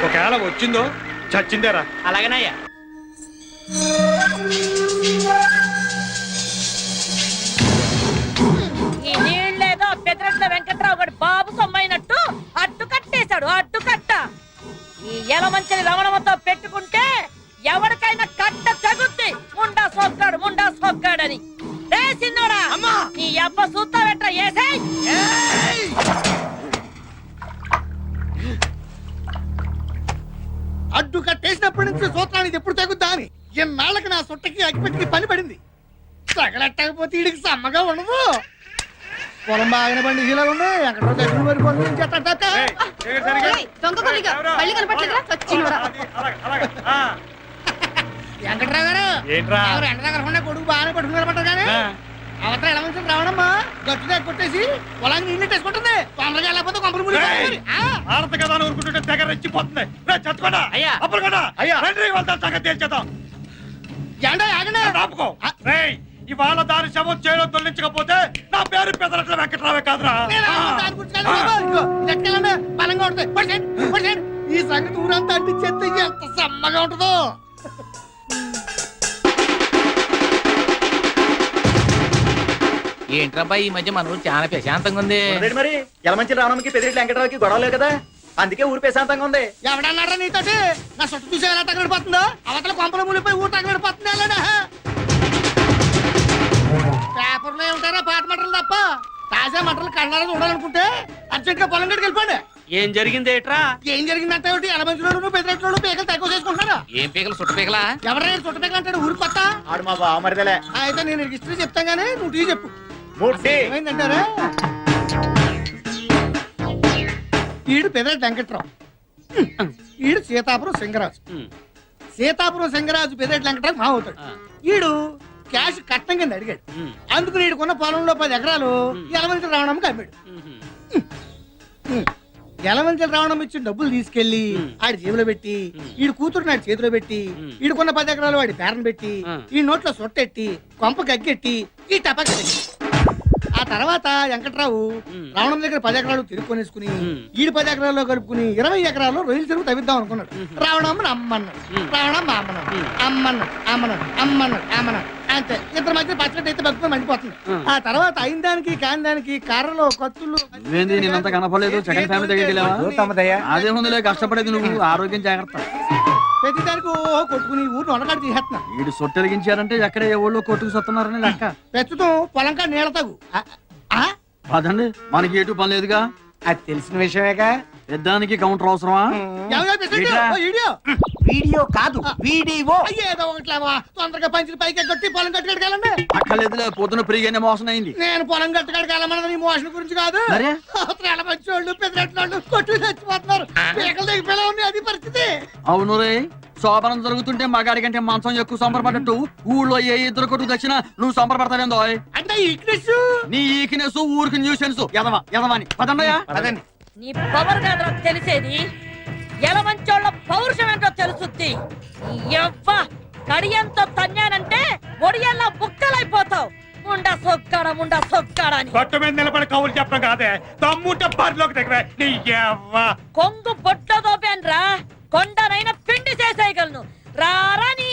ఒకవేళ వచ్చిందో చచ్చిందేరా. అలాగేనయ్యా. ఈ నీళ్ళేదో పెదరెట్ల వెంకట్రావు గారి బాబు సొమ్మైనట్టు అడ్డు కట్టేశాడు. అడ్డు కట్ట ఈ ఎలమంచిని రమణమతో పెట్టుకుంటే ఎవరికైనా కట్ట తగుద్ది. ముండా సోక్కాడని రే సిన్నోడా, నీ అబ్బ సూత్తా వెంట్రా ఏసేయ్. అడ్డు కట్టేసినప్పటి నుంచి సూత్రానికి ఎప్పుడు తగ్గుద్దా అని ఎన్నాళ్ళకి నా సొట్టకి అగ్గిపెట్టికి పని పడింది. తగలెట్టకపోతే వీడికి సమ్మగా ఉండదు. పొలం బాగానే పండి ఇలా ఉంది. ఎక్కడో దగ్గర మరి పనులు వెంకట్రావు గారు ఎండ దగ్గర ఉండే కొడుకు బాగానే పట్టుకున్నారన్నమాట. కానీ అవతల ఎలా మంచి రావడమ్మా గట్టుగా కొట్టేసి పొలాన్ని నీళ్ళు వేసుకుంటుంది. తొందరగా వెళ్ళకపోతే కొంపలు మునిగిపోతుంది. ఆడత కదా అని ఊరుకుంటుంటే తెగ రెచ్చిపోతుంది. చచ్చుకోడా అయ్యా, అప్పుడు కదా సంగతి తేల్చేద్దాం. ఆపుకో. ఇవాళ దాని శవం చేయలో తొలగించకపోతే నా పేరు పెదరట్ల వెంకట్రావే కాదురా. బలంగా ఉంటుంది. ఈ సంగతి ఊరంతా అంటించేస్తే ఎంత సమ్మగా ఉంటుందో. ఏంట్రబ్బా ఈ మధ్య మన ఊరు చాలా ప్రశాంతంగా ఉంది. మరి యలమంచి రావడానికి పెదిరెడ్డి వెంకటరావుకి గొడవలేదు కదా, అందుకే ఊరు ప్రశాంతంగా ఉంది. ఎవడన్నారా నీతోటి? నా చుట్టూ చూసి ఎలా తగలడిపోతుందో. అవతల కొంపలు మునిపోయి ఊరు తగలడిపోతుంది. పేపర్లో ఉంటారా పాట మంటలు తప్ప తాజా మంటలు కళ్ళారా చూడాలనుకుంటే అర్జెంట్ గా పొలం గడికి వెళ్ళిపోండి. ఏం జరిగింది ఏట్రా? ఏం జరిగిందంటే ఎలమంచిలోడు పెద్దరెట్లోడు పీకలు తక్కువ చేసుకుంటున్నారా? ఏం పీకలు? సుట్ట పీకలా? ఎవరైనా చుట్ట పీకలు అంటాడు ఊరు కొత్త. ఆడు మా బావమరిదలే. అయితే నేను హిస్టరీ చెప్తాను గానీ నువ్వు టీ చెప్పు. ఏమైందంటారా? ఈడు పెదరెడ్డి వెంకట్రావు, ఈడు సీతాపురం సింగరాజు. సీతాపురం సింగరాజు పెదరెడ్డి వెంకట్రావు మా అవుతాడు. ఈడు క్యాష్ కట్నం కింద అడిగాడు. అందుకు ఈడుకున్న పొలంలో 10 ఎకరాలు యలమంచి రావణంకి అమ్మాడు. యలమంచి రావణం ఇచ్చిన డబ్బులు తీసుకెళ్లి ఆడి జేబులో పెట్టి ఈడు కూతురు నాడు చేతిలో పెట్టి ఈడుకున్న 10 ఎకరాలు వాడి పేరను పెట్టి ఈ నోట్లో సొట్టెట్టి కొంప గగ్గెట్టి ఈ టపాకి పెట్టి ఆ తర్వాత వెంకట్రావు రావణం దగ్గర 10 ఎకరాలు తిరుక్కొనేసుకుని ఈడు 10 ఎకరాల్లో కలుపుకుని 20 ఎకరాల్లో రొయ్యలు చెరువు తవ్విద్దాం అనుకున్నాడు. రావణమ్మని అమ్మన్నాడు, రావణమ్మ అమ్మన్నాడు. అంతే. ఇద్దరు మధ్య పచ్చడి అయితే బతుకుని మండిపోతుంది. ఆ తర్వాత అయిన దానికి కాని దానికి కర్రలు కత్తులు కనపడలేదు. సెకండ్ ఫ్యామిలీ దగ్గరికి అదే ముందులే కష్టపడేది నువ్వు. ఆరోగ్యం జాగ్రత్త. ప్రతి దానికి కొట్టుకుని ఊరిని వండకాడు తీసేస్తున్నా. వీడు సొట్టెలిగించారంటే ఎక్కడ ఏ ఊళ్ళో కొట్టుకు సత్తున్నారని లెక్క. ప్రస్తుతం పొలంకా నీళ్ళ తగు అదండి, మనకి ఎటు పని లేదుగా. అది తెలిసిన విషయమేగా. పెద్దానికి కౌంటర్ అవసరమా? వీడియో కాదు వీడియో. ఏదో ఒకట్లేవా తొందరగా పంచులు పైకి కొట్టి పొలం కట్టుకెళ్ళండి. అక్కర్లేదులే, పొద్దున ఫ్రీగానే మోసం అయింది. నేను పొలం కట్టుకెళ్ళమన్నది నీ మోషన్ గురించి కాదు. మంచోళ్ళు పెద్దరెట్లు కొట్టు చచ్చిపోతున్నారు. పీకల దగ్గర పిల్ల ఉంది, అది పరిస్థితి. అవును రే, శోభనం జరుగుతుంటే మగాడి కంటే మంచం ఎక్కువ సంబరపడ్డట్టు ఊళ్ళో ఏ ఇద్దరు కొట్టుకు తెచ్చినా నువ్వు సంబరపడతావేందో. అంటే ఈక్నెస్ నీ ఈక్నెస్ ఊరికి న్యూసెన్స్. ఎదవని పదండయా. నీ పవర్ కాదురా తెలిసేది, ఎలమంచోళ్ళ పౌరుషం ఏంటో తెలుసుద్ది. ఎవ్వ కడియంతో తన్నానంటే ఒడియల్లా బుక్కలైపోతావు. ముండా సొక్కాడా అని గట్టు మీద నిలబడి కవులు చెప్పడం కాదే, తమ్ముంటే బరిలోకి దగ్గర కొంగు బొట్లో దోపాన్రా, కొండనైనా పిండి చేసేయగలను. రారా నీ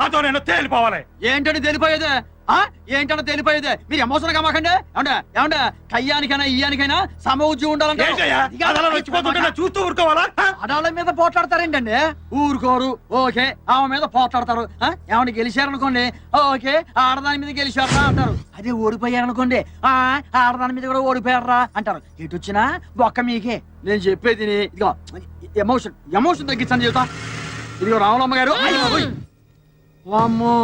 అదో నేను తేలిపోవాలి. ఏంటంటే తెలిపోయేదే? ఏంటంటే తెలిపోయేదే? మీరు ఎమోషన్ గా మాకండి. ఏమంటే కయ్యానికైనా ఇయ్యానికైనా సమౌజ్యం ఉండాలంటే చూస్తూ ఊరుకోవాలా? ఆడవాళ్ళ మీద పోట్లాడతారేంటండి? ఊరుకోరు. ఓకే, ఆమె మీద పోట్లాడతారు. ఏమంటే గెలిచారనుకోండి, ఓకే ఆడదాని మీద గెలిచారా అంటారు. అదే ఓడిపోయారనుకోండి, ఆడదాని మీద కూడా ఓడిపోయారా అంటారు. ఎటు వచ్చినా బొక్క మీకే. నేను చెప్పేది ఇదిగో, ఎమోషన్ తగ్గించండి చెబుతా. ఇదిగో రావులమ్మ గారు, వామ్మో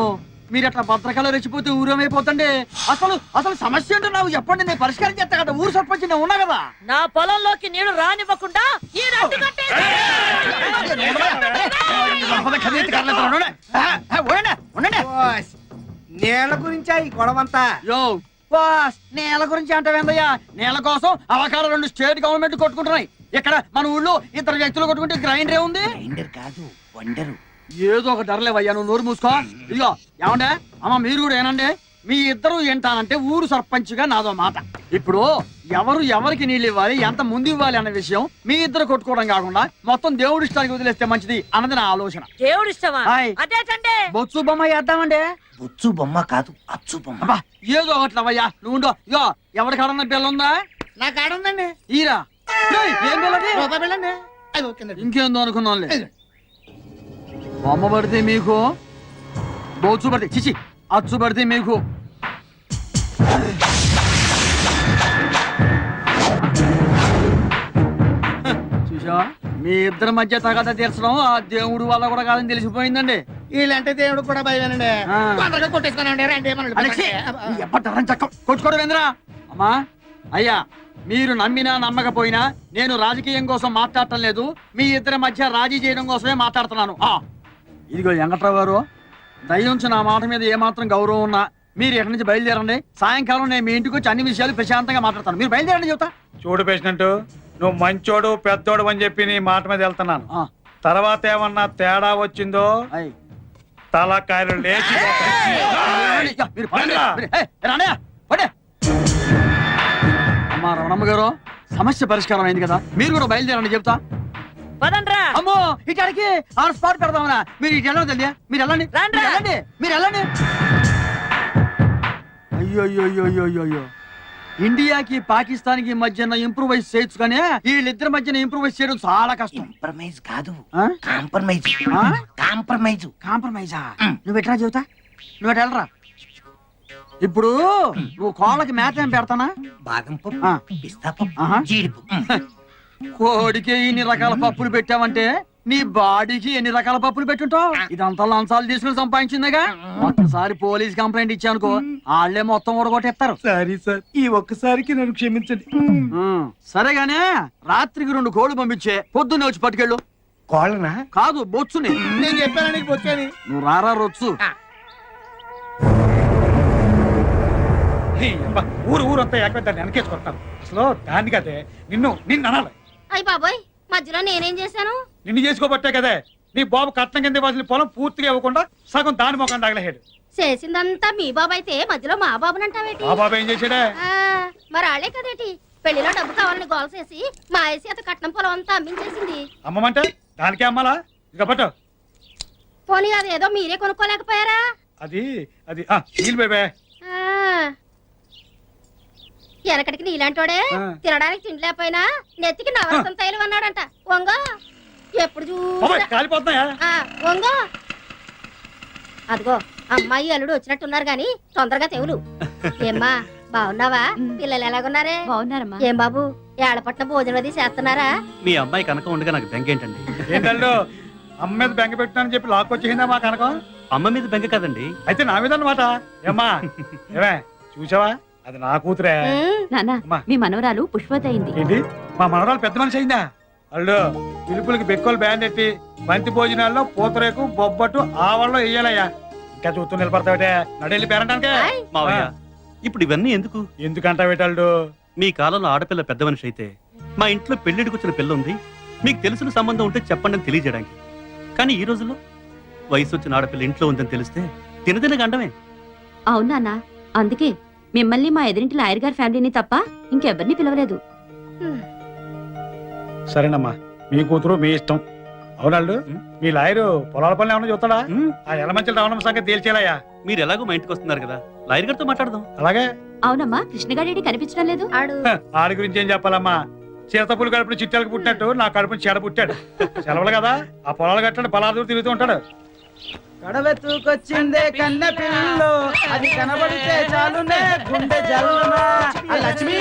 మీరు అట్లా భద్రకాలు రెచ్చిపోతే ఊరేమైపోతండి. అసలు సమస్య ఏంటో నాకు చెప్పండి, నేను పరిష్కారం చేస్తా కదా. ఊరు సర్పంచ్ నేను ఉన్నా కదా. నా పొలంలోకి నీళ్లు రానివ్వకుండా నేల గురించి ఈ గొడవంతా. నేల గురించి అంటావేందయ్యా? నేల కోసం అవకాశం 2 స్టేట్ గవర్నమెంట్ కొట్టుకుంటున్నాయి. ఇక్కడ మన ఊళ్ళో 2 వ్యక్తులు కొట్టుకుంటే గ్రైండర్ ఉంది. గ్రైండర్ కాదు, వండరు. ఏదో ఒక ధరలేవయ్యా, నువ్వు నోరు మూసుకో. ఇదిగో ఏమండే అమ్మ, మీరు కూడా ఏనండి, మీ ఇద్దరు ఏంటానంటే ఊరు సర్పంచ్గా నాదో మాట. ఇప్పుడు ఎవరు ఎవరికి నీళ్ళు ఇవ్వాలి, ఎంత ముందు ఇవ్వాలి అన్న విషయం మీ ఇద్దరు కొట్టుకోవడం కాకుండా మొత్తం దేవుడి ఇష్టానికి వదిలేస్తే మంచిది అన్నది నా ఆలోచన. దేవుడు ఇష్టమా? హాయ్. అదేటండి. బొత్సు బొమ్మ వేద్దామండి. బొచ్చు బొమ్మ కాదు, అచ్చు బొమ్మ. అబ్బా ఏదో ఒకట్లవయ్యా నువ్వు ఇగో ఎవరి కాడన్న బిల్ల ఉందా? నా కాడ ఉందండి. ఈరా ఏయ్, ఏం బిల్లది? రూపాయి బిళ్ళండి. అది ఓకేనండి. ఇంకేందో అనుకున్నానులే. బొమ్మ పడితే మీకు, బొచ్చు పడితే చిచి అచ్చు పడితే మీకు. చూసావా, మీ ఇద్దరి మధ్య తగాద తీర్చడం ఆ దేవుడు వల్ల కూడా కాదని తెలిసిపోయిందండి. వీళ్ళంటే దేవుడు కూడా భయమేనండి. ఆ. తొందరగా కొట్టేసుకున్నాండి. రండి కొట్టుకోవడం ఏంద్రా? అమ్మా అయ్యా, మీరు నమ్మినా నమ్మకపోయినా నేను రాజకీయం కోసం మాట్లాడటం లేదు, మీ ఇద్దరి మధ్య రాజీ చేయడం కోసమే మాట్లాడుతున్నాను. ఇదిగో వెంకట్రావు గారు, దయించి నా మాట మీద ఏమాత్రం గౌరవం ఉన్నా మీరు ఎక్కడి నుంచి బయలుదేరండి. సాయంకాలం నేను మీ ఇంటికి వచ్చి అన్ని విషయాలు ప్రశాంతంగా మాట్లాడతాను. మీరు బయలుదేరండి చెబుతా. చూడు పేషెంట్, నువ్వు మంచోడు పెద్దోడు అని చెప్పి నీ మాట మీద వెళ్తున్నాను. తర్వాత ఏమన్నా తేడా వచ్చిందో అయ్. తలకాయలు లేచి మీరు పడండి. రానయ్య, పడే. అమ్మా రమణమ్మ గారు, సమస్య పరిష్కారం అయింది కదా, మీరు కూడా బయలుదేరండి చెప్తా. పదండ్రా. అమ్మో ఇటాడికి ఆన్ స్పాట్ పెడదామనా? మీరు ఇటు వెళ్ళండి తెలియా, మీరు వెళ్ళండి, రాండ్రా. మీరు వెళ్ళండి, మీరు వెళ్ళండి. అయ్యో అయ్యో అయ్యో అయ్యో అయ్యో, ఇండియాకి పాకిస్తాన్ కి మధ్యన ఇంప్రూవైజ్ చేయొచ్చు కానీ వీళ్ళిద్దరి మధ్యన ఇంప్రూవైజ్ చేయడం చాలా కష్టం. కాంప్రమైజ్ కాదు, ఆ? కాంప్రమైజ్. ఆ? కాంప్రమైజ్. కాంప్రమైజా? నువ్వు ఎట్లా చెబుతా, నువ్వు ఎటు వెళ్ళరా. ఇప్పుడు నువ్వు కోళ్ళకి మేత ఏం పెడతానా? బాదం ఆ. పప్పు, పిస్తా పప్పు, ఆహా. జీడిపప్పు. కోడికి ఇన్ని రకాల పప్పులు పెట్టావంటే నీ బాడీకి ఎన్ని రకాల పప్పులు పెట్టుంటావు. ఇదంతా లంచాలు తీసుకుని సంపాదించిందిగా. ఒక్కసారి పోలీస్ కంప్లైంట్ ఇచ్చానుకో, వాళ్ళే మొత్తం ఊడగొట్టేస్తారు. సారీ సార్, ఈ ఒక్కసారికి నన్ను క్షమించండి. సరేగానే రాత్రికి 2 కోళ్ళు పంపించే, పొద్దున్నే వచ్చి పట్టుకెళ్ళు. కోళ్ళనా? కాదు బొచ్చుని. నేను చెప్పాను నీకు వచ్చాని. నువ్వు రారా రొచ్చు. ఊరు ఊరంతా ఏకమైతే వెనకేసుకొస్తాను. అసలు దాన్ని కదే నిన్ను అనాలి. అయ్య బాబోయ్, మధ్యలో నేనేం చేశాను? నిన్ను చేసుకోబట్టే కదే నీ బాబు కట్నం కింద ఇవ్వాల్సిన పొలం పూర్తిగా ఇవ్వకుండా సగం దాని మొఖం తగలహేడు. చేసిందంతా మీ బాబు అయితే మధ్యలో మా బాబునంటావేటి? ఆ బాబు ఏం చేశాడే? మరి ఆళ్లే కదేటి పెళ్లిలో డబ్బు కావాలని గోల చేసి మా చేత కట్నం పొలం అంతా అమ్మించేసింది. అమ్మమంటే దానికే అమ్మాలా? ఇక పట్టు. పోనీ అదేదో మీరే కొనుక్కోలేకపోయారా? అది అది నీళ్ళు బేబే. వెనకటికి నీలాంటోడే తినడానికి తిండి లేకపోయినా నెత్తికి నవరసం తైలం అన్నాడంట. వంగో ఎప్పుడు బాబాయ్, చూసినా కాలిపోతున్నాయా? వంగో. అదిగో అమ్మాయి అల్లుడు వచ్చినట్టున్నారు గాని తొందరగా తెవులు. ఏమ్మా బాగున్నావా? పిల్లలు ఎలాగున్నారే? బాగున్నారమ్మా. ఏం బాబు ఏళ్ళపట్ల భోజనం అది చేస్తున్నారా? మీ అమ్మాయి కనుక ఉండగా నాకు బెంగ ఏంటండి? ఏంటల్లు అమ్మ మీద బెంగ పెట్టానని చెప్పి లాక్కొచ్చేసిందా మా కనకం? అమ్మ మీద బెంగ కదండి. అయితే నా మీద అన్నమాట. ఏమ్మా ఏమే చూసావా, అది నా కూతురే. నాన్న, అమ్మా. మీ మనవరాలు పుష్పవతి అయింది. ఏంటి మా మనవరాలు పెద్ద మనిషి అయిందా? అల్లు పిలుపులకి బెక్కలు బ్యాండ్ ఎట్టి బంతి భోజనాల్లో పూతరేకు బొబ్బట్టు ఆవల్లో వేయాలయ్యా. ఇంకా చూస్తూ నిలబడతావిటే, నడెళ్ళి పేరంటానికే. మావయ్య, ఇప్పుడు ఇవన్నీ ఎందుకు? ఎందుకంటావేటల్లు? మీ కాలంలో ఆడపిల్ల పెద్ద మనిషి అయితే మా ఇంట్లో పెళ్లిడికి వచ్చిన పిల్ల ఉంది, మీకు తెలిసిన సంబంధం ఉంటే చెప్పండి అని తెలియజేయడానికి. కానీ ఈ రోజుల్లో వయసు వచ్చిన ఆడపిల్ల ఇంట్లో ఉందని తెలిస్తే తినదిన గండమే. అవును నాన్న, అందుకే మిమ్మల్ని మా ఎదురింటి లాయర్ గారి ఫ్యామిలీని తప్ప ఇంకెవరిని పిలవలేదు. సరేనమ్మా, మీ కూతురు మీ ఇష్టం. అవునాళ్ళు మీ లాయరు పొలాల పనులు ఏమన్నా చూస్తాడా? ఆ ఎలమంచల రావడం సంగతి తేల్చేలయ్యా. మీరు ఎలాగో మా ఇంటికి వస్తున్నారు కదా, లాయర్ గారితో మాట్లాడదాం. అలాగే. అవునమ్మా, కృష్ణగాడి కనిపించడం లేదు. ఆడి గురించి ఏం చెప్పాలమ్మా? చిరతపులు కడుపుని చిట్టాలకు పుట్టినట్టు నా కడుపుని చెడ పుట్టాడు. సెలవులు కదా, ఆ పొలాలు కట్టండి పలాదూరు తిరుగుతూ ఉంటాడు. కడవెత్తుకొచ్చిందే కన్న పిల్లలో, అది కనబడితే చాలునే గుండె జల్లునా. లక్ష్మి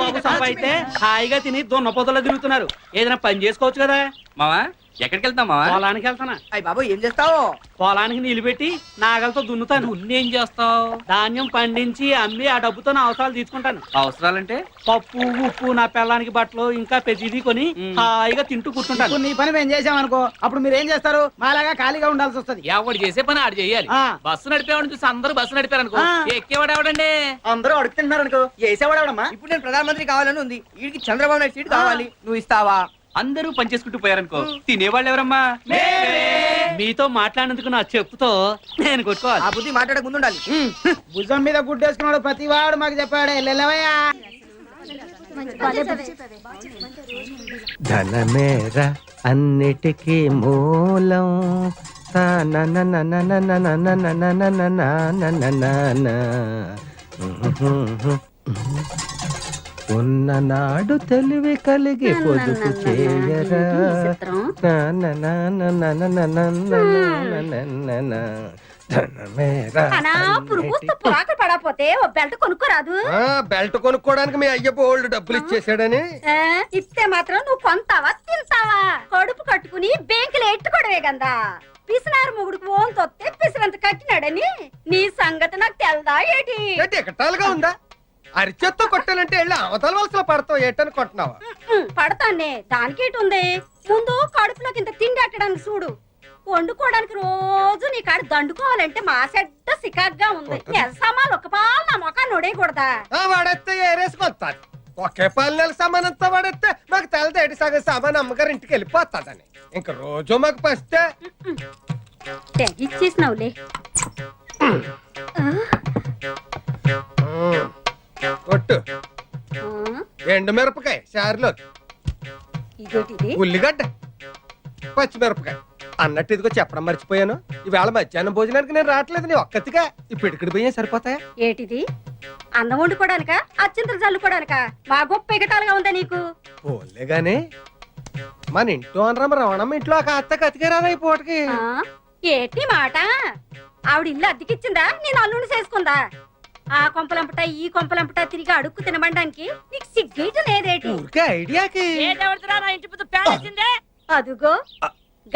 బాబు సంపాయితే హాయిగా తిని దొన్న పొదలో తిరుగుతున్నారు. ఏదైనా పని చేసుకోవచ్చు కదా. మావా ఎక్కడికి వెళ్తాం మావా? పొలానికి వెళ్తానా? అయ్య బాబు ఏం చేస్తావు? పొలానికి నీళ్లు పెట్టి నాగలతో దున్నుతాను. ఏం చేస్తావు? ధాన్యం పండించి అమ్మి ఆ డబ్బుతో నా అవసరాలు తీసుకుంటాను. అవసరాలంటే పప్పు ఉప్పు నా పిల్లానికి బట్టలు ఇంకా ప్రతిదీ కొని హాయిగా తింటూ కూర్చుంటాను. నీ పని మేము చేసామనుకో, అప్పుడు మీరు ఏం చేస్తారు? మాలాగా ఖాళీగా ఉండాల్సి వస్తుంది. ఎవడు చేసే పని ఆడు చేయాలి. బస్సు నడిపేవాడిని చూసి అందరూ బస్సు నడిపారు అనుకో, ఎక్కేవాడు ఎవడండి? అందరూ అడుగుతున్నారు అనుకో, వేసేవాడమ్మా. ఇప్పుడు నేను ప్రధానమంత్రి కావాలని ఉంది, వీడికి చంద్రబాబు నాయుడు సీట్ కావాలి, నువ్వు ఇస్తావా? అందరూ పనిచేసుకుంటూ పోయారనుకో తినేవాళ్ళు ఎవరమ్మా మీతో మాట్లాడినందుకు నా చెప్పుతో నేను కొట్టుకోవాలి. ఆ బుద్ధి మాట్లాడక ముందుండాలి. భుజం మీద గుడ్డేసుకున్నాడు ప్రతి వాడు మాకు చెప్పాడే లెల్లవయ్యా. ధనమేర అన్నిటికీ మూలం ఉన్ననాడు తెలివి కలిగి పొదుపు చేయరా పడపోతే ఓ బెల్ట్ కొనుక్కోరాదు. బెల్ట్ కొనుక్కోడానికి మీ అయ్య బోల్డ్ డబ్బులు ఇచ్చేసాడని ఇస్తే మాత్రం నువ్వు కొంతావా తింటావా? కడుపు కట్టుకుని బ్యాంకులో ఎట్టుకోవడమే కదా. పిసినారు మొగుడుకు ఓన్ తొత్తే పిసినంత కట్టినాడని నీ సంగతి నాకు తెల్దా ఏటి? ఎకటాలుగా ఉందా? అరిచేత్తో కొట్టాలంటే వెళ్ళి అవతల వలసలో పడతావు ఏటని కొట్టినావా? పడతానే దానికేటి ఉంది. ముందు కడుపులోకి ఇంత తిండి అట్టడానికి చూడు. వండుకోవడానికి రోజు నీ కాడ దండుకోవాలంటే మా సెడ్డ సికాగ్గా ఉంది. సామాన్లు ఒక పాలు నా మొఖాన్ని నొడేయకూడదా? వాడేస్తే ఏరేసుకొస్తాను. ఒకే పాలు నెల సామానంతా వాడేస్తే మాకు తెలదేటి సగం సామాన్ అమ్మగారు ఇంటికి వెళ్ళిపోతాదని. ఇంక రోజు మాకు పస్తే తెగిచ్చేసినావులే. కొట్టు ఎండు మిరపకాయ చారులో, ఇదేటిది? ఉల్లిగడ్డ, పచ్చిమిరపకాయ అన్నట్టు ఇదిగో చెప్పడం మర్చిపోయాను. ఈవేళ మధ్యాహ్నం భోజనానికి నేను రావట్లేదు. నీ ఒక్కతిగా ఇప్పుడు ఇక్కడికి పోయా సరిపోతాయా? ఏటిది? అన్నం వండుకోవడానిక అచ్చింతలు చల్లుకోవడానిక? మా గొప్ప ఎగటాలుగా ఉందా నీకు? పోలే గాని మన ఇంట్లో అనరమ్మ రవణమ్మ ఇంట్లో ఒక అత్త కతికేరాదా ఈ పూటకి? ఏటి మాట? ఆవిడ ఇల్లు అద్దెకిచ్చిందా? నేను అల్లుండి చేసుకుందా? ఆ కొంపలంపట ఈ కొంపలంపట తిరిగి అడుక్కు తినబడడానికి నీకు సిగ్గేట లేదేటి? ఊరికే ఐడియాకి అదుగో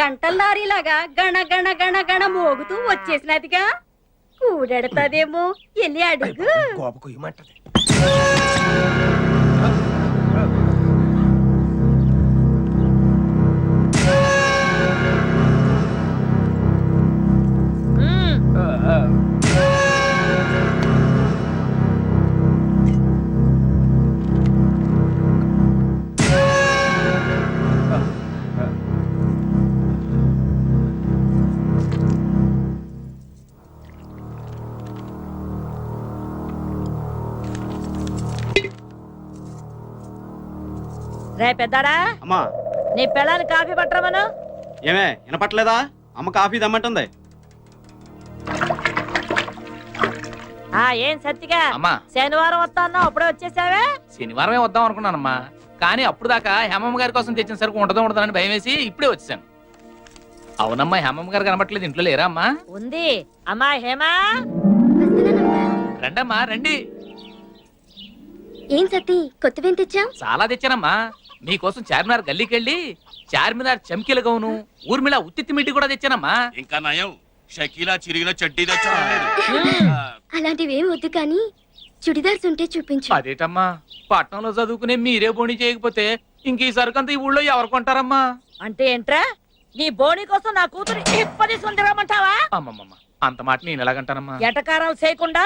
గంటల్లారీలాగా గణ గణ గణ గణ మోగుతూ వచ్చేసినదిగా. కూడెడతాదేమో వెళ్ళి అడుగు. కోప కుయ్యమంటది. రే పెద్దాడా, అమ్మా నీ పిల్లలు కాఫీ పట్టరమను. ఏమే వినపట్లేదా? అమ్మ కాఫీ దమ్మంటుంది. ఏం సత్తిగా అమ్మా శనివారం వస్తా అన్నావు, అప్పుడే వచ్చేసావే? శనివారమే వద్దాం అనుకున్నానమ్మా, కానీ అప్పుడు దాకా హేమమ్మ గారి కోసం తెచ్చిన సరుకు ఉండదు అని భయం వేసి ఇప్పుడే వచ్చాను. అవునమ్మా, హేమమ్మ గారు కనబట్టలేదు. ఇంట్లో లేరా అమ్మా? ఉంది. అమ్మా హేమా, రండమ్మా రండి. ఏం సత్తి కొత్తవేం తెచ్చాం? చాలా తెచ్చానమ్మా. మీకోసం చార్మినార్ గల్లీకెళ్ళి చార్మినార్ చమ్కీల గౌను, ఊర్మిళ ఉత్తిత్తి మిట్టి కూడా తెచ్చానమ్మా. ఇంకా నయం షకీలా చిరిగిన చడ్డీ తెచ్చా. అలాంటివి ఏం వద్దు కానీ చుడిదార్స్ ఉంటే చూపించు. అదేటమ్మా, పట్నంలో చదువుకునే మీరే బోణి చేయకపోతే ఇంక ఈ సరుకంతా ఈ ఊళ్ళో ఎవరు కొంటారమ్మా? అంటే ఏంట్రా? నీ బోని కోసం నా కూతురు ఇప్పటి సుందరమంటావా? అమ్మమ్మమ్మ, అంత మాట నేను ఎలాగంటానమ్మా? ఎటకారాలు చేయకుండా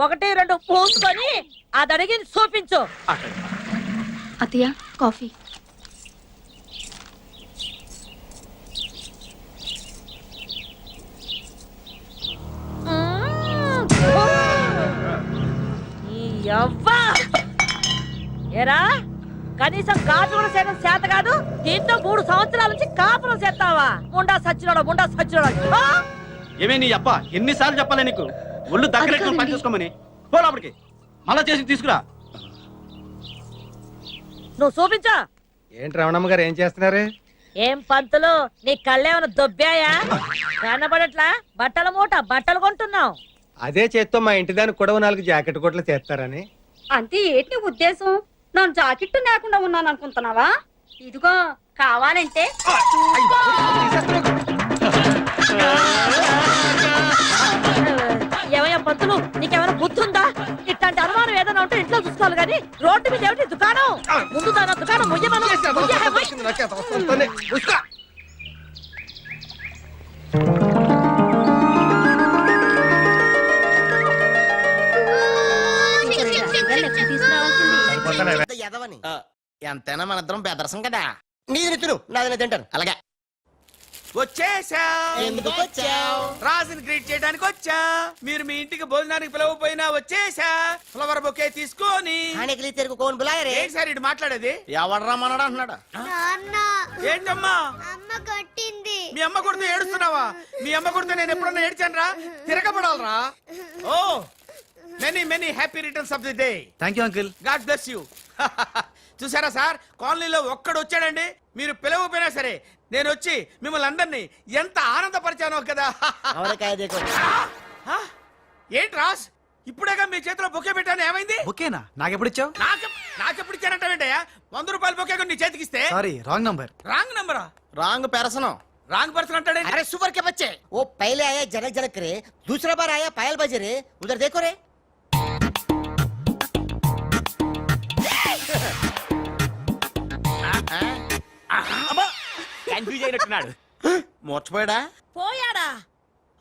1-2 పూసుకొని అది అడిగి చూపించు. అత్తయ్య కాఫీ. ఏరా, కనీసం కాపు కూడా చేయడం చేత కాదు. దీంతో 3 సంవత్సరాల నుంచి కాపురం చేస్తావా? ముండా సచ్చినోడా. ఏమే నీ అప్ప ఎన్నిసార్లు చెప్పాలి నీకు? ఒళ్ళు దగ్గర పని చేసుకోమని. పోలాపడికి మళ్ళా చేసి తీసుకురా. నువ్వు చూపించా. ఏంటి రమణమ్మ గారు ఏం చేస్తున్నారు? ఏం పంతులు, నీ కళ్ళేమన్నా దొబ్బాయా? కనబడట్లా? బట్టల మూట బట్టలు కొంటున్నావు. అదే చేత్తో మా ఇంటి దానికి కూడా 4 జాకెట్ కోట్లు తెస్తారని. అంతే ఏంటి ఉద్దేశం? నన్ను జాకెట్టు లేకుండా ఉన్నాను అనుకుంటున్నావా? ఇదిగో కావాలంటే ఏమయ్యా పంతులు, నీకేమైనా బుద్ధి ఉందా? ఇట్లాంటి అనుమానం ఏదైనా ఉంటే ఇంట్లో చూసుకోవాలి కానీ రోడ్డు మీద ఏమిటి దుకాణం? ముందు దాని దుకాణం ముయ్యమను. తీసుకురావాల్సింది. ఎంతైనా మన ఇద్దరం బెదరసం కదా. నీది తిను నాది తింటాను అలాగే. వచ్చేసా. ఎందుకు వచ్చావ్? రాజుని గ్రీట్ చేయడానికి వచ్చా. మీరు మీ ఇంటికి భోజనానికి పిలవపోయినా వచ్చేసా. ఫ్లవర్ బొకే తీసుకొని. హానికలి తెరుగు కోన్ బులాయరే. ఏంటి సార్ ఇటు మాట్లాడేది? ఎవడ్రా మనడా అంటున్నాడు. ఏంటమ్మా? అమ్మ కొట్టింది. మీ అమ్మ కొడితే ఏడుస్తున్నావా? మీ అమ్మ కొడితే నేను ఎప్పుడన్నా ఏడ్చాను రా? తిరగబడాలరా? Oh many many happy returns of the day. Thank you uncle. God bless you. చూసారా సార్, కాలనీలో ఒక్కడు వచ్చాడండి, మీరు పిలవపోయినా సరే నేను వచ్చి మిమ్మల్ని అందరినీ ఎంత ఆనందపరిచానో కదా. ఆ? ఏంటి రాస్, ఇప్పుడేగా మీ చేతిలో బొకే పెట్టాను, ఏమైంది? ఓకేనా? నాకెప్పుడు ఇచ్చావు? నాకెప్పుడు ఇచ్చానంటావేంటయ్యా? 100 రూపాయల బొకే నీ చేతికిస్తే. Sorry, wrong number. రాంగ్ నంబరా? రాంగ్ పెరసనం. రాంగ్ పర్సన్ అంటాడే. अरे सुपर के बच्चे, वो पहले आया जनक जनक रे, दूसरा बार आया पायल बजे रे, उधर देखो रे. కన్ఫ్యూజ్ అయినట్టున్నాడు. మోర్చిపోయాడా? పోయాడా?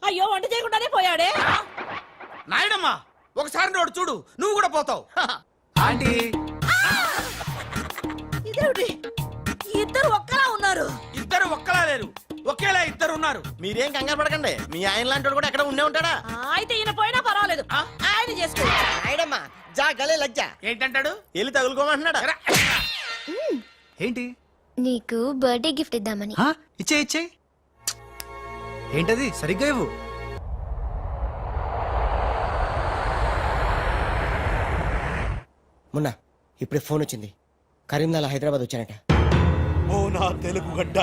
అయ్యో వంట చేయకుండానే పోయాడే. నాయనమ్మా, ఒకసారి నోడు చూడు, నువ్వు కూడా పోతావు. ఆంటీ, ఇదేమిటి ఇద్దరు ఒక్కలా ఉన్నారు? ఇద్దరు ఒక్కలా లేరు, ఒకేలా ఇద్దరు ఉన్నారు. మీరేం కంగారు పడకండి, మీ ఆయన లాంటి కూడా ఎక్కడ ఉండే ఉంటాడా. అయితే ఈయన పోయినా పర్వాలేదు, ఆయన చేసుకో. ఆయనమ్మా జా గలే లజ్జ. ఏంటంటాడు? వెళ్ళి తగులుకోమంటున్నాడా? ఏంటి? నీకు బర్త్డే గిఫ్ట్ ఇద్దామని. ఇచ్చే ఇచ్చే. ఏంటది? సరిగ్గా ఇవ్వు. మొన్న ఇప్పుడు ఫోన్ వచ్చింది, కరీంనగర్ హైదరాబాద్ వచ్చానట. ఓ నా తెలుగు గడ్డ,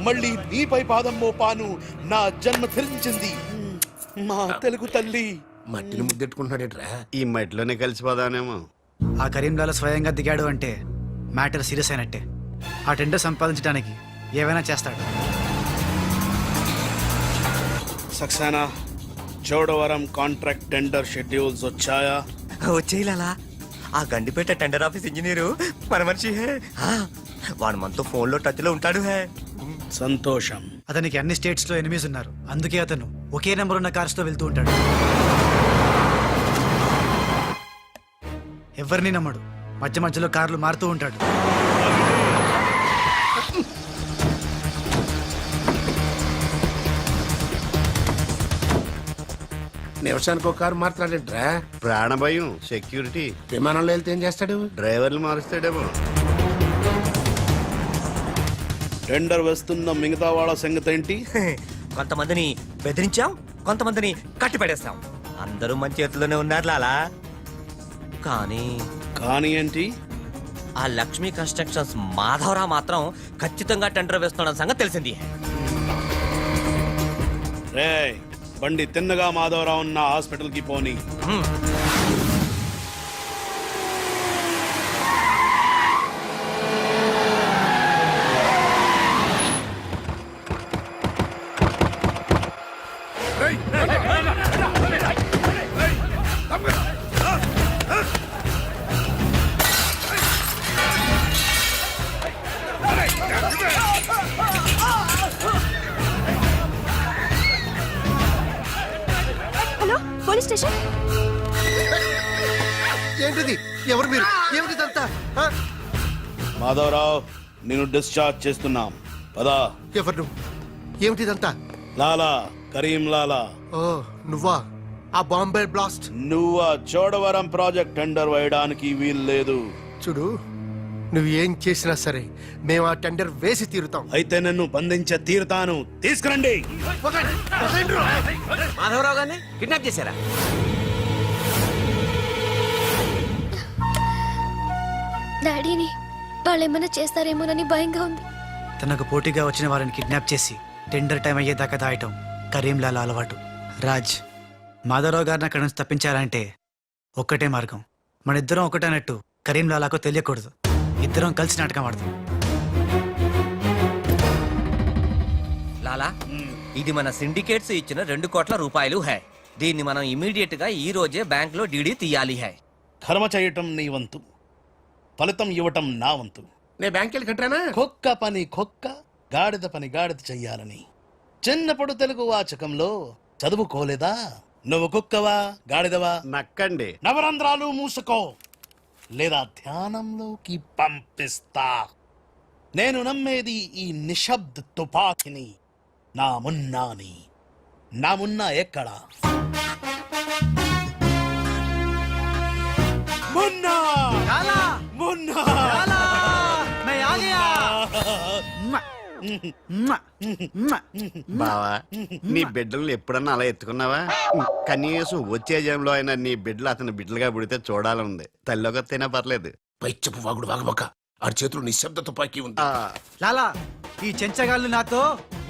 మళ్ళీ నీపై పాదం మోపాను, నా జన్మ ధరించింది మా తెలుగు తల్లి. మట్టిని ముద్దెట్టుకుంటున్నాడేట్రా? ఈ మట్టిలోనే కలిసిపోదానేమో. ఆ కరీంలాల స్వయంగా దిగాడు అంటే మ్యాటర్ సీరియస్ అయినట్టే. ఆ టెండర్ సంపాదించడానికి ఏవైనా చేస్తాడు. Saxena, Chodavaram contract tender schedules వచ్చాయా? వచ్చేయాలా? ఆ గండిపేట టెండర్ ఆఫీస్ ఇంజనీరు మన మనిషి హే. వాడు మనతో ఫోన్ లో టచ్ లో ఉంటాడు హే. సంతోషం. అతనికి అన్ని స్టేట్స్ లో ఎనిమిస్ ఉన్నారు, అందుకే అతను ఒకే నెంబర్ ఉన్న కార్స్ తో వెళ్తూ ఉంటాడు. ఎవరిని నమ్మడు, మధ్య మధ్యలో కార్లు మారుతూ ఉంటాడు. నిమిషానికి ఒక కారు మారుతున్నాడేట్రా? ప్రాణభయం, సెక్యూరిటీ. విమానంలో వెళ్తే ఏం చేస్తాడు? డ్రైవర్లు మారుస్తాడేమో. టెండర్ వేస్తున్న మిగతా వాళ్ళ సంగతి ఏంటి? కొంతమందిని బెదిరించాం, కొంతమందిని కట్టి పడేస్తాం. అందరూ మన చేతుల్లోనే ఉన్నారు లాలా. కానీ ఏంటి? ఆ లక్ష్మీ కన్స్ట్రక్షన్స్ మాధవరావు మాత్రం ఖచ్చితంగా టెండర్ వేస్తున్న సంగతి తెలిసింది. రే, బండి తిన్నగా మాధవరావు ఉన్న హాస్పిటల్ కి పోని. Hello, police station. ఏంటిది? ఎవరు మీరు? ఏమిటిదంతా? మాధవరావు, నేను డిశ్చార్జ్ చేస్తున్నాం. పదా. ఎవరు? ఏమిటిదంతా? లాలా, కరీం లాలా. ఓ నువ్వా? ఆ బాంబే బ్లాస్ట్. నువ్వు ఆ చోడవరం ప్రాజెక్ట్ టెండర్ వేయడానికి వీలు లేదు. చూడు, నువ్వు ఏం చేసినా సరే మేము ఆ టెండర్ వేసి తీరుతాం. అయితే నన్ను బంధించే తీరుతాను. తీసుకురండి. మాధవరావు గారిని కిడ్నాప్ చేశారా? డాడీని వాళ్ళు ఏమైనా చేస్తారేమోనని భయంగా ఉంది. తనకు పోటీగా వచ్చిన వారిని కిడ్నాప్ చేసి టెండర్ టైం అయ్యేదాకా దాయటం కరీంలాల అలవాటు. రాజ్, మాధవరావు గారిని అక్కడి నుంచి తప్పించాలంటే ఒక్కటే మార్గం. మన ఇద్దరం ఒకటన్నట్టు కరీంలాలకు తెలియకూడదు. ఇద్దరం కలిసి నాటకం ఆడతాం. లాలా, ఇది మన సిండికేట్స్ ఇచ్చిన 2 కోట్ల రూపాయలు హై. దీన్ని మనం ఇమీడియట్ గా ఈ రోజే బ్యాంక్ లో డీడీ తీయాలి హై. కర్మ చేయటం నీ వంతు, ఫలితం ఇవ్వటం నా వంతు. నేను బ్యాంక్ వెళ్ళి కట్టానా? కుక్క పని కుక్క, గాడిద పని గాడిద చెయ్యాలని చిన్నప్పుడు తెలుగు వాచకంలో చదువుకోలేదా? నువ్వు కుక్కవా గాడిదవా? నక్కండి. నవరంధ్రాలు మూసుకో, లేదా ధ్యానంలోకి పంపిస్తా. నేను నమ్మేది ఈ నిశ్శబ్ద తుపాకిని, నా మున్నాని. నా మున్నా ఎక్కడా? మున్నా! మున్నా! బావా నీ బిడ్డలు ఎప్పుడన్నా అలా ఎత్తుకున్నావా? కనీసం వచ్చే జంలో అయినా నీ బిడ్డలు అతని బిడ్డలుగా పుడితే చూడాలనుంది. తల్లికొత్తైనా పర్లేదు. పై చెప్పు వాగుడు వాగబక్క. ఆడి చేతిలో నిశ్శబ్ద తుపాకీ ఉంది. లాలా ఈ చెంచగాళ్ళు నాతో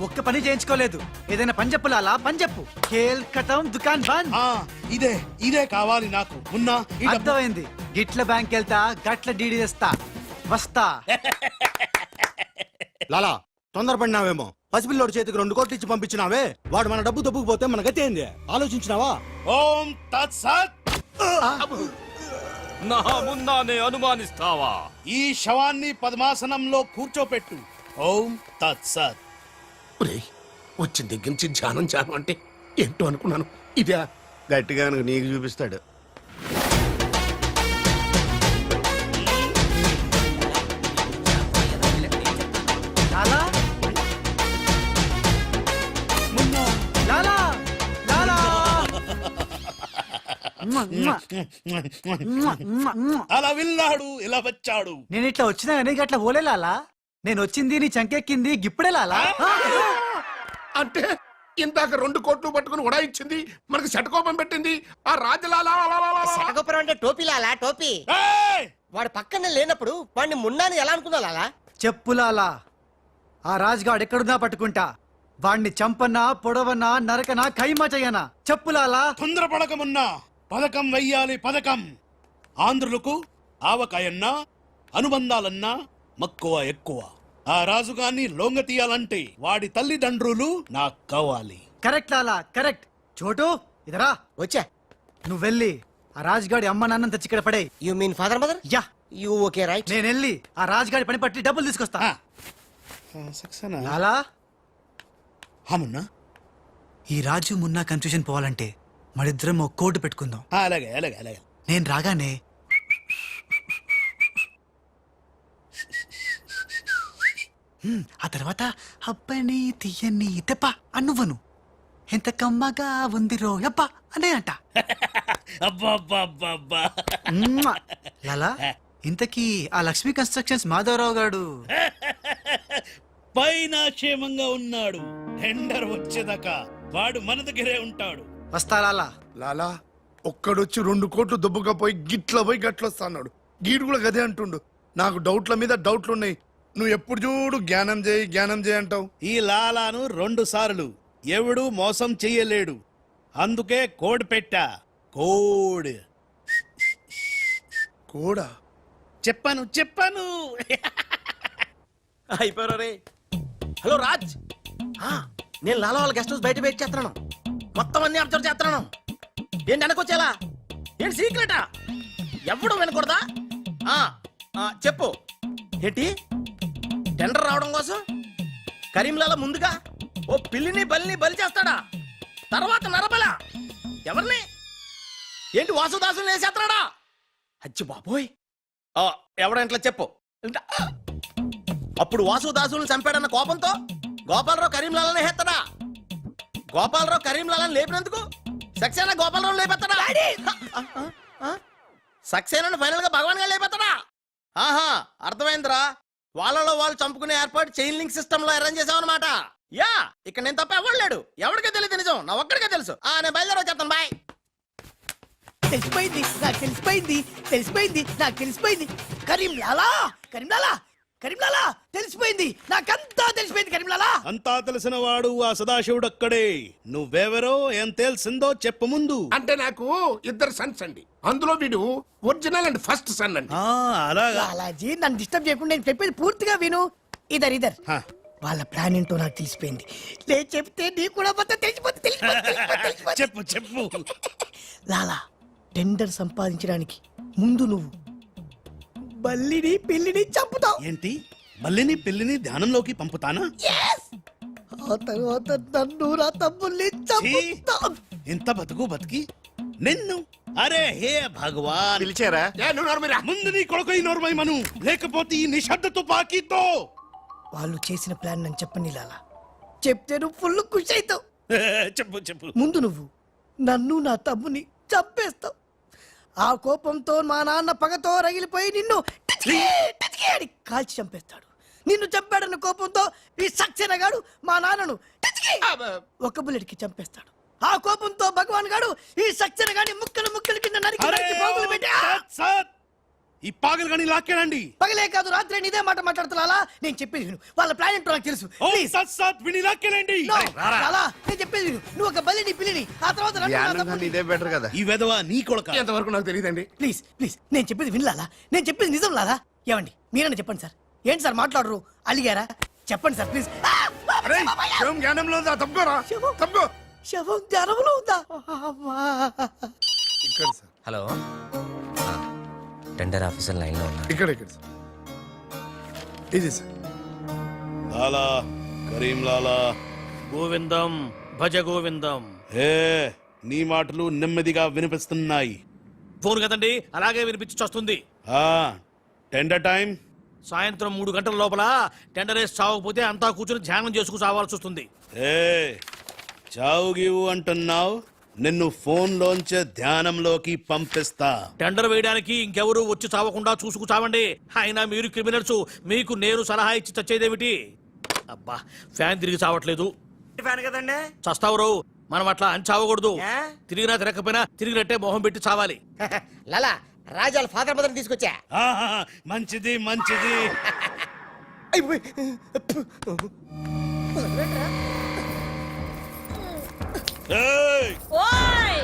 ఒక్క పని చేయించుకోలేదు. ఏదైనా పని చెప్పు లాలా, పని చెప్పు. ఖేల్ కటం దుకాన్ బంద్. ఇదే కావాలి నాకు. మున్నా ఈ డబ్బు- అర్థమైంది. గిట్ల బ్యాంక్ వెళ్తా, గట్ల డీడీ తెస్తా, వస్తా. లాలా తొందరపడినావేమో. పసిపిల్లోడి చేతికి 2 కోట్లు ఇచ్చి పంపించినావే, వాడు మన డబ్బు దొబ్బుకుపోతే మన గతి ఏంది? ఆలోచించినావా? ఓం తత్సత్. నా మున్నానే అనుమానిస్తావా? ఈ శవాన్ని పద్మాసనంలో కూర్చోపెట్టు. ఓం తత్సత్. వచ్చిన దగ్గర నుంచి ధ్యానం అంటే ఏంటో అనుకున్నాను. ఇదే గట్టిగా నీకు చూపిస్తాడు. లాలా లాలా లాలా. అలా విన్నాడు, ఇలా వచ్చాడు. నేను ఇట్లా వచ్చినా కానీ గట్ల పోలే లాలా. నేను వచ్చింది నీ చంకెక్కింది గిప్పుడే లాలా. అంటే ఇందాక 2 కోట్లు పట్టుకుని ఉడాయించింది, మనకి శటకోపం పెట్టింది ఆ రాజలాలా. శటగోపురం అంటే టోపీ లాలా, టోపీ. ఏయ్! వాడు పక్కన లేనప్పుడు వాడిని మున్నాని ఎలా అనుకున్నా లాలా? చెప్పు లాలా. ఆ రాజుగాడు ఎక్కడున్నా పట్టుకుంటా. వాణ్ణి చంపనా, పొడవనా, నరకనా, ఖైమా చెయ్యనా? చెప్పు లాలా. తొందరపడకమున్నా. పథకం వెయ్యాలి, పథకం. ఆంధ్రులకు ఆవకాయన్నా అనుబంధాలన్నా మక్కువ ఎక్కువ. ఆ రాజుగాన్ని లొంగ తీయాలంటే వాడి తల్లిదండ్రులు నాకు కావాలి. కరెక్ట్ లాలా, కరెక్ట్. చోటు ఇదరా. వచ్చా. నువ్వు వెళ్ళి ఆ రాజుగాడి అమ్మ నాన్న తెచ్చి ఇక్కడ పడే. You mean father mother? Yeah. You okay right. నేను వెళ్ళి ఆ రాజుగాడి పని పట్టి డబ్బులు తీసుకొస్తా. సక్సేనా? లాలా హమున్నా. ఈ రాజు మున్నా కన్ఫ్యూజన్ పోవాలంటే మరిద్దరం ఒక కోటు పెట్టుకుందాం. అలాగే అలాగే అలాగే. నేను రాగానే ఆ తర్వాత అబ్బని తీయని తెప్ప అన్నువను ఎంత కమ్మగా ఉంది రోయప్ప అనే అంట. అబ్బా లాలా ఇంతకీ ఆ లక్ష్మీ కన్స్ట్రక్షన్స్ మాధవరావు గారు పైన క్షేమంగా ఉన్నాడు. టెండర్ వచ్చేదాకా వాడు మన దగ్గరే ఉంటాడు. వస్తా లాలా. లాలా ఒక్కడొచ్చి 2 కోట్లు దుబ్బుగా పోయి గిట్ల పోయి గట్లొస్తాడు. గీడు కూడా గదే అంటుండు. నాకు డౌట్ల మీద డౌట్లున్నాయి. నువ్వు ఎప్పుడు చూడు జ్ఞానం చేయి అంటావు. ఈ లాలాను 2 సార్లు ఎవడు మోసం చెయ్యలేడు. అందుకే కోడ్ పెట్టా. కోడ్. కూడా చెప్పాను. అయిపోయారు రే. హలో రాజ్. నేను లాలా వాళ్ళ గెస్ట్ హౌస్ బయట వెయిట్ చేస్తున్నాను. మొత్తం అన్ని అబ్జర్వ్ చేస్తున్నాను. ఏంటి వెనకొచ్చేలా? ఏంటి సీక్రెటా? ఎవడు వినకూడదా? చెప్పు. ఏంటి టెండర్ రావడం కోసం కరీంలాల ముందుగా ఓ పిల్లిని బలిని బలి చేస్తాడా? తర్వాత నరబల ఎవరిని? ఏంటి వాసుదాసుని వేసేస్తాడా? అచ్చి బాబోయ్. ఎవడంట్లా చెప్పు. అప్పుడు వాసుదాసుని చంపాడన్న కోపంతో గోపాలరావు కరీంలాలని హెత్తడా? గోపాలరావు కరీంలాలని లేపినందుకు సక్సేనా గోపాలరావు లేపెత్తడా? సక్సేనాను ఫైనల్ గా భగవాన్ గా లేపెత్తడా? ఆహా, అర్థమైందిరా. వాళ్ళలో వాళ్ళు చంపుకునే ఏర్పాటు చైన్ లింక్ సిస్టమ్ లో అరేంజ్ చేసామన్నమాట. యా, ఇక్కడ నేను తప్ప ఎవరు లేడు. ఎవరికే తెలియదు నిజం, నా ఒక్కడికే తెలుసు. నేను బయలుదేరి వచ్చేస్తాను. బాయ్. తెలిసిపోయింది నాకు, తెలిసిపోయింది నాకు, తెలిసిపోయింది. కరీంలాలా తెలిసిపోయింది నాకంతా తెలిసిపోయింది. కరీంలాలా అంతా తెలిసిన వాడు ఆ సదాశివుడు అక్కడే. నువ్వెవరో ఏం తెలిసిందో చెప్పు ముందు. అంటే నాకు 2 సన్స్ అండి. అందులో వీడు ఒరిజినల్ అండ్ ఫస్ట్ సన్ అండి. అలాగా. లాలాజీ నన్ను డిస్టర్బ్ చేయకుండా నేను చెప్పేది పూర్తిగా విను. ఇదర్ వాళ్ళ ప్లాన్ ఏంటో నాకు తెలిసిపోయింది. లేదు చెప్తే నీకు కూడా మొత్తం తెలిసిపోతుంది. చెప్పు. లాలా టెండర్ సంపాదించడానికి ముందు నువ్వు బల్లిని పిల్లిని చంపుతావు. ఏంటి? బల్లిని పిల్లిని ధ్యానంలోకి పంపుతానా? ఆ తర్వాత నన్ను నా తమ్ముల్ని చంపుతావు. ఇంత బతికి నిన్ను. అరే హే భగవాన్. పిలిచారా? ముందు నీ కొడుకు ఈ నోర్మై మను, లేకపోతే ఈ నిశ్శబ్ద తుపాకీతో వాళ్ళు చేసిన ప్లాన్ నన్ను చెప్పని లాలా చెప్తే నువ్వు ఫుల్ ఖుషి అవుతావు. చెప్పు చెప్పు. ముందు నువ్వు నన్ను నా తమ్ముని చంపేస్తావు. ఆ కోపంతో మా నాన్న పగతో రగిలిపోయి నిన్ను టిచ్కి టిచ్కి అని కాల్చి చంపేస్తాడు. నిన్ను చంపాడన్న కోపంతో ఈ సక్సేనా గాడు మా నాన్నను టిచ్కి ఒక బుల్లెట్కి చంపేస్తాడు. ఆ కోపంతో భగవాన్ గాడు ఈ సక్సేనా గాని ముక్కలు ముక్కలు కింద నరికి నరికి పోగులు పెట్టి ఈ పాగలు కానీ లాక్కేనండి. పగలే కాదు రాత్రి ఇదే మాట మాట్లాడుతున్నా. నేను చెప్పేది విను. వాళ్ళ ప్లాన్ ఏంటో నాకు తెలుసు. విని లాక్కేనండి. లాలా, నేను చెప్పేది విను. నువ్వు ఒక బలిని పిల్లిని ఆ తర్వాత నన్ను నా ధ్యానం తమ్ముడిని- కన్నా ఇదే బెటర్ కదా. ఈ వెధవ నీ కొడక. ఎంతవరకు నాకు తెలియదండి. ప్లీజ్ ప్లీజ్ నేను చెప్పేది విను లాలా. నేను చెప్పేది నిజం లాలా. ఏమండి మీరన్నా చెప్పండి సార్. ఏంటి సార్ మాట్లాడరు? అలిగారా? చెప్పండి సార్ ప్లీజ్. అరే శవం జ్ఞానంలో ఉందా? తప్పుకోరా, శవం? తప్పుకో. శవం జ్వరంలో ఉందా? అమ్మా. ఇక్కడ sir, hello tender officer line లో ఉన్నా. ఇక్కడ ఇక్కడ సార్. ఇది సార్. లాలా కరీం లాలా. గోవిందం భజ గోవిందం. హే నీ మాటలు నెమ్మదిగా వినిపిస్తున్నాయి. ఫోన్ కదండి, అలాగే వినిపించి వస్తుంది. ఆ టెండర్ టైం సాయంత్రం 3 గంటల లోపల టెండర్ వేసి చావకపోతే అంతా కూర్చొని ధ్యానం చేసుకు చావాల్సి వస్తుంది. ఏ చావు గీవు అంటున్నావు, నిన్ను ఫోన్ లోంచే ధ్యానంలోకి పంపిస్తా. టెండర్ వేయడానికి ఇంకెవరు వచ్చి చావకుండా చూసుకు చావండి. అయినా మీరు క్రిమినల్స్, మీకు నేను సలహా ఇచ్చి చచ్చేదేమిటి? అబ్బా ఫ్యాన్ తిరిగి చావట్లేదు. ఫ్యాన్ కదండి. చస్తావురు, మనం అట్లా అని చావకూడదు. తిరిగినా తిరగకపోయినా తిరిగినట్టే మొహం పెట్టి చావాలి. లాలా రాజాల ఫాదర్ మదర్ తీసుకొచ్చా. ఆహా, మంచిది మంచిది. ఏయ్, ఓయ్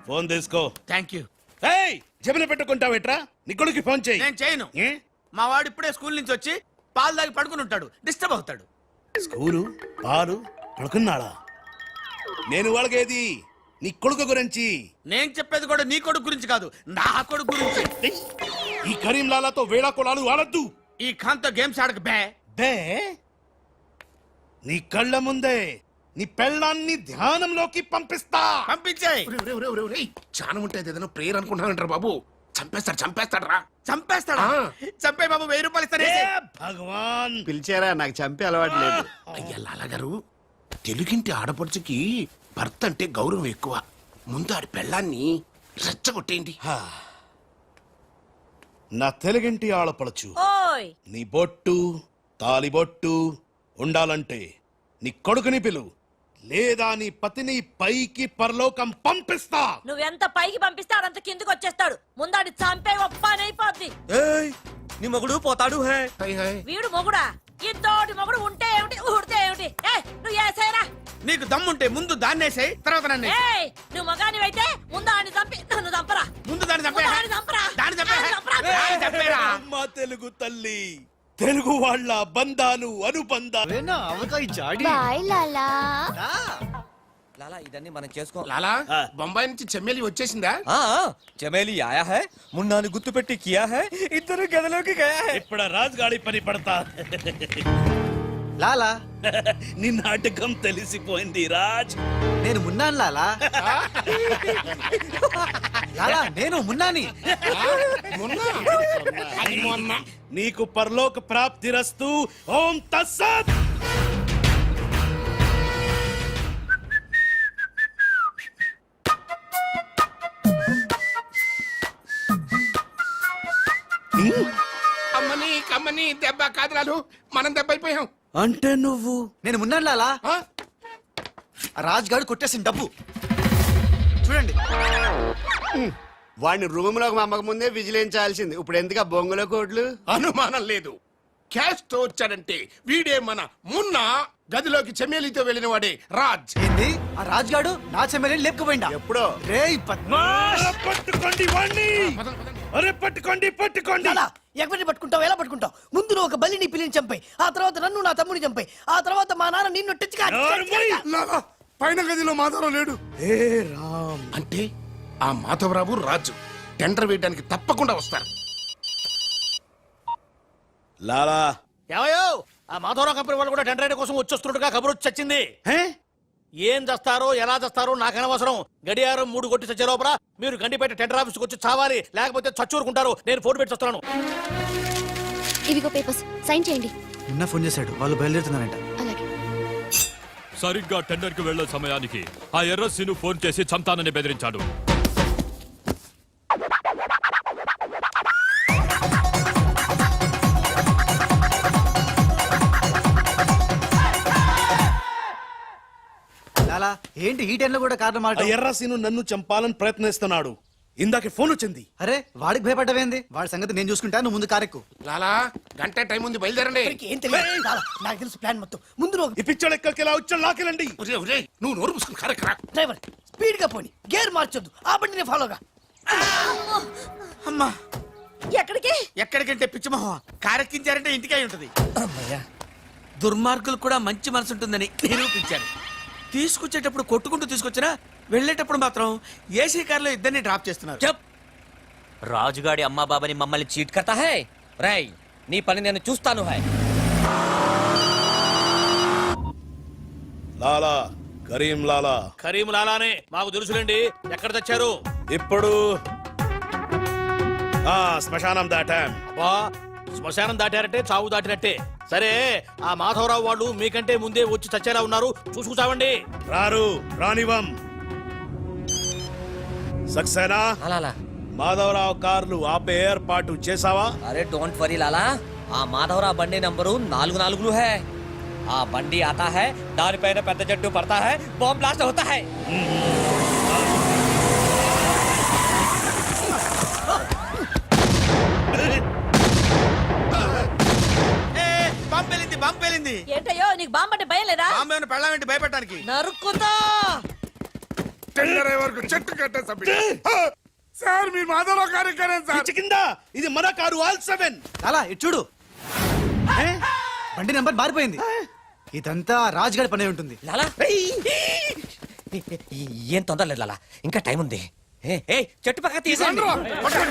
ఫోన్ తీసుకో. Thank you. ఏయ్ జబిన పెట్టుకుంటావేట్రా? నీ కొడుకు ఫోన్ చేయి. నేను చేయను. ఏ? మా వాడు ఇప్పుడే స్కూల్ నుంచి వచ్చి పాలు తాగి పడుకుని ఉంటాడు, డిస్టర్బ్ అవుతాడు. స్కూలు పాలు పడుకున్నాడా? నేను వాళ్ళకేది నీ కొడుకు గురించి. నేను చెప్పేది కూడా నీ కొడుకు గురించి కాదు, నా కొడుకు గురించి. ఏయ్, ఈ కరీం లాలాతో వేళా కొలాలు ఆడద్దు. ఈ ఖాన్తో గేమ్స్ ఆడక బే. బే నీ కళ్ళ ముందే నీ పెళ్ళాన్ని ధ్యానంలోకి పంపిస్తా. పంపించేయ్. చాలా ఉంటుంది ఏదైనా ప్రేయర్ అనుకుంటానంటారు బాబు. చంపేస్తాడు రా. చంపేస్తాడా? చంపే బాబు 1000 రూపాయలు ఇస్తానే. ఏ భగవాన్. పిలిచారా? నాకు చంపే అలవాటు లేదు. అయ్యా లాలగారు, తెలుగింటి ఆడపడుచుకి భర్త అంటే గౌరవం ఎక్కువ. ముందు ఆడి పెళ్ళాన్ని రెచ్చగొట్టేయండి. హా. నా తెలుగింటి ఆడపడచ్చు ఓయ్ నీ బొట్టు తాలిబొట్టు ఉండాలంటే నీ కొడుకుని పిలు, లేదా నీ పతిని పైకి పరలోకం పంపిస్తా. నువ్వెంత పైకి పంపిస్తే ఆడంత కిందకి వచ్చేస్తాడు. ముందాడి చంపే ఒప్పనైపోద్ది. ఏయ్, నీ మొగుడు పోతాడు హే. వీడు మొగుడా? ఇంతోటి మొగుడు ఉంటే ఏమిటి, ఊడితే ఏమిటి? నువ్వు ఏసేరా. నీకు దమ్ముంటే ముందు దాన్నేసేయ్, తర్వాత నన్ను వేసేయ్. ఏయ్, నువ్వు మగాని అయితే ముందు ఆడిని చంపి నన్ను చంపరా. ముందు దాన్ని చంపే. ముందు ఆడిని చంపరా. దాన్ని చంపే. ఆడిని చంపరా. దాన్ని చంపేరా. అమ్మా తెలుగు తల్లి, తెలుగు వాళ్ళ బంధాలు అనుబంధాలు. లాలా ఇదన్నీ మనం చేసుకో. లాలా బొంబాయి నుంచి చెమ్మేలి వచ్చేసిందా? చమేలి ఆయా హై, మున్నాని గుర్తు పెట్టి కియా హై, ఇద్దరు గదిలోకి గయా హై. ఇప్పుడు రాజుగాడి పని పడతా. లాలా నీ నాటకం తెలిసిపోయింది రాజ్. నేను మున్నాను లాలా. లాలా నేను మున్నాని. నీకు పరలోక ప్రాప్తిరస్తు. ఓం తస్సత్. అమ్మని కమ్మని దెబ్బ కాదురాలు, మనం దెబ్బ అయిపోయాం. అంటే నువ్వు నేను మున్నాను లాలా. రాజ్ గారు కొట్టేసిన డబ్బు చూడండి. వాడిని రూమ్ లోకి అమ్మక ముందే విజిలించాల్సింది. ఇప్పుడు ఎందుకు ఆ బొంగులో కోట్లు? అనుమానం లేదు. క్యాష్ తో వచ్చాడంటే వీడే మన మున్న. గదిలోకి చెమ్మేలితో వెళ్ళిన వాడే రాజ్. ఏంది ఆ రాజ్ గాడు నా చెమ్మెల్ని లేపుకుపోయిందా? ఎప్పుడో. రేయ్ పద్మాష్. పట్టుకోండి వాణ్ణి. అరే పట్టుకోండి పట్టుకోండి. లాలా, ఎవరిని పట్టుకుంటావు? ఎలా పట్టుకుంటావు? ముందు నువ్వు ఒక బలిని పిల్లిని చంపాయి, ఆ తర్వాత నన్ను నా తమ్ముని చంపాయి, ఆ తర్వాత మా నాన్న నిన్ను టిచ్చుకా. లాలా, పైన గదిలో మాధవరావు లేడు. ఏ రామ్. అంటే ఆ మాధవరావు రాజు టెండర్ వేయడానికి తప్పకుండా వస్తారు. లాలా ఏమయ్యో, ఆ మాధవరావు కంపెనీ వాళ్ళు కూడా టెండర్ కోసం వచ్చేస్తున్నట్టుగా కబురు వచ్చి చచ్చింది. ఏం చేస్తారో ఎలా చేస్తారో నాకు అనవసరం. గడియారం 3 కొట్టి చచ్చే లోపల మీరు గండిపేట టెండర్ ఆఫీస్కి వచ్చి చావాలి, లేకపోతే చచ్చూరుకుంటారు. నేను ఫోన్ పెట్టి వస్తున్నాను. ఇవిగో పేపర్స్ సైన్ చేయండి. నిన్న ఫోన్ చేశాడు, వాళ్ళు బయలుదేరుతున్నారంట. అలాగే. సరిగ్గా టెండర్ కి వెళ్లే సమయానికి ఆ ఎర్ర సీను ఫోన్ చేసి చంతానని బెదిరించాడు. లాలా ఏంటి ఈ టైంలో కూడా కారణం ఆ మాట? ఎర్ర సీను నన్ను చంపాలని ప్రయత్నిస్తున్నాడు. ఇందాక ఫోన్ వచ్చింది. అరే వాడికి భయపడ్డవేంది? వాడి సంగతి నేను చూసుకుంటా, నువ్వు ముందు కారెక్కు. లాలా గంట టైం ఉంది, బయలుదేరండి. ఏం తెలియదు లాలా, నాకు తెలుసు ప్లాన్ మొత్తం. ముందు నువ్వు ఈ పిచ్చోడు ఎక్కడికి ఎలా వచ్చాడు లాకెళ్ళండి. నువ్వు నోరు మూసుకుని కరెక్ట్. డ్రైవర్ స్పీడ్ గా పోని, గేర్ మార్చొద్దు, ఆ బండిని ఫాలోగా. అమ్మా ఎక్కడికి? ఎక్కడికంటే పిచ్చిమోహం కారెక్కించారంటే ఇంటికి అయి ఉంటది. దుర్మార్గులు కూడా మంచి మనసు ఉంటుందని నిరూపించాను. తీసుకొచ్చేటప్పుడు కొట్టుకుంటూ తీసుకొచ్చినా వెళ్ళేటప్పుడు మాత్రం ఏసీ కార్లో ఇద్దరిని డ్రాప్ చేస్తున్నారు. చెప్ రాజుగాడి అమ్మా బాబాని మమ్మల్ని చీట్ కర్తా హై. రేయ్ నీ పని నేను చూస్తాను హై. లాలా కరీం లాలా. కరీం లాలానే మాకు తెలుసులేండి. ఎక్కడ తెచ్చారు? ఇప్పుడు శ్మశానం దాటాం. అబ్బా శ్మశానం దాటారంటే చావు దాటినట్టే. సరే ఆ మాధవరావు వాళ్ళు మీకంటే ముందే వచ్చి చచ్చేలా ఉన్నారు, చూసుకుచావండి. రారు రానివం. సక్సేనా అలా మాధవరావు కార్లు ఆపే ఏర్పాటు చేసావా? అరే డోంట్ వరీ లాలా, ఆ మాధవరావు బండి నంబరు 44 హై. ఆ బండి ఆతా హై, దానిపైన పెద్ద జట్టు పడతా హై, బాంబ్ బ్లాస్ట్ అవుతా హై. బాంబేలింది. ఏంటయ్యో నీకు బాంబంటే భయం లేదా? బాంబే పెళ్ళామేంటి భయపెట్టడానికి? నరుకుతా. వరకు చెట్టు కట్టేసా సార్. మీ మాధవరావు కార్యక్రమం సార్. కింద ఇది మన కారు ఆల్ 7. లాలా ఇటు చూడు, బండి నెంబర్ మారిపోయింది. ఇదంతా రాజుగాడి పనే ఉంటుంది. లాలా ఏం తొందర లేదు లాలా, ఇంకా టైం ఉంది. చెట్టు పక్క తీసండి.